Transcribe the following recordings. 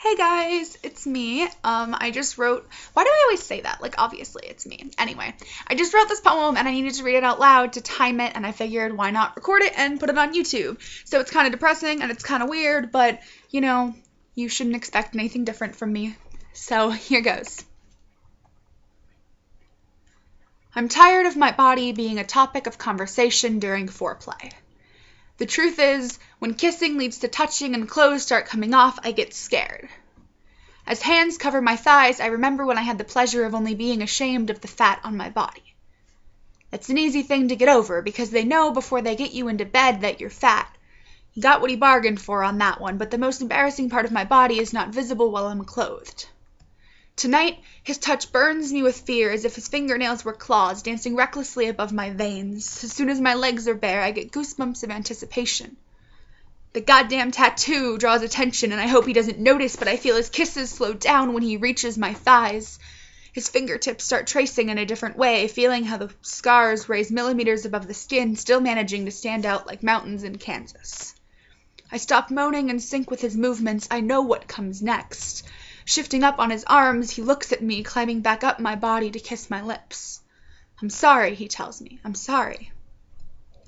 Hey guys, it's me. I just wrote, why do I always say that? Like, obviously it's me. Anyway, I just wrote this poem and I needed to read it out loud to time it, and I figured why not record it and put it on YouTube. So it's kind of depressing and it's kind of weird, but, you shouldn't expect anything different from me. So here goes. I'm tired of my body being a topic of conversation during foreplay. The truth is, when kissing leads to touching and clothes start coming off, I get scared. As hands cover my thighs, I remember when I had the pleasure of only being ashamed of the fat on my body. It's an easy thing to get over, because they know before they get you into bed that you're fat. He got what he bargained for on that one, but the most embarrassing part of my body is not visible while I'm clothed. Tonight, his touch burns me with fear, as if his fingernails were claws dancing recklessly above my veins. As soon as my legs are bare, I get goosebumps of anticipation. The goddamn tattoo draws attention, and I hope he doesn't notice, but I feel his kisses slow down when he reaches my thighs. His fingertips start tracing in a different way, feeling how the scars raise millimeters above the skin, still managing to stand out like mountains in Kansas. I stop moaning and sync with his movements. I know what comes next. Shifting up on his arms, he looks at me, climbing back up my body to kiss my lips. I'm sorry, he tells me. I'm sorry.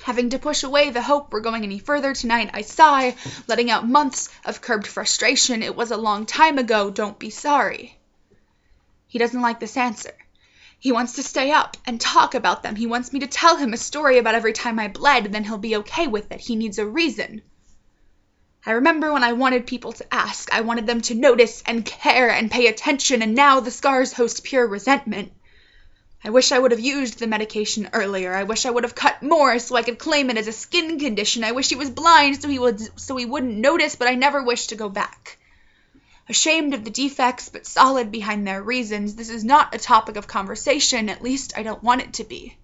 Having to push away the hope we're going any further tonight, I sigh, letting out months of curbed frustration. It was a long time ago. Don't be sorry. He doesn't like this answer. He wants to stay up and talk about them. He wants me to tell him a story about every time I bled, and then he'll be okay with it. He needs a reason. I remember when I wanted people to ask. I wanted them to notice and care and pay attention, and now the scars host pure resentment. I wish I would have used the medication earlier. I wish I would have cut more so I could claim it as a skin condition. I wish he was blind so he wouldn't notice, but I never wish to go back. Ashamed of the defects, but solid behind their reasons, this is not a topic of conversation. At least I don't want it to be.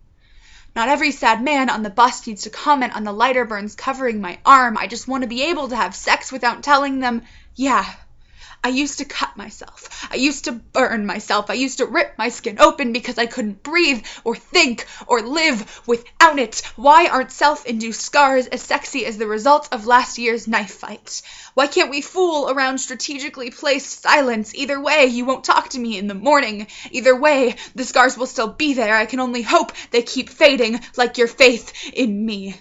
Not every sad man on the bus needs to comment on the lighter burns covering my arm. I just want to be able to have sex without telling them, yeah, I used to cut myself. I used to burn myself. I used to rip my skin open because I couldn't breathe or think or live without it. Why aren't self-induced scars as sexy as the result of last year's knife fight? Why can't we fool around strategically placed silence? Either way, you won't talk to me in the morning. Either way, the scars will still be there. I can only hope they keep fading like your faith in me.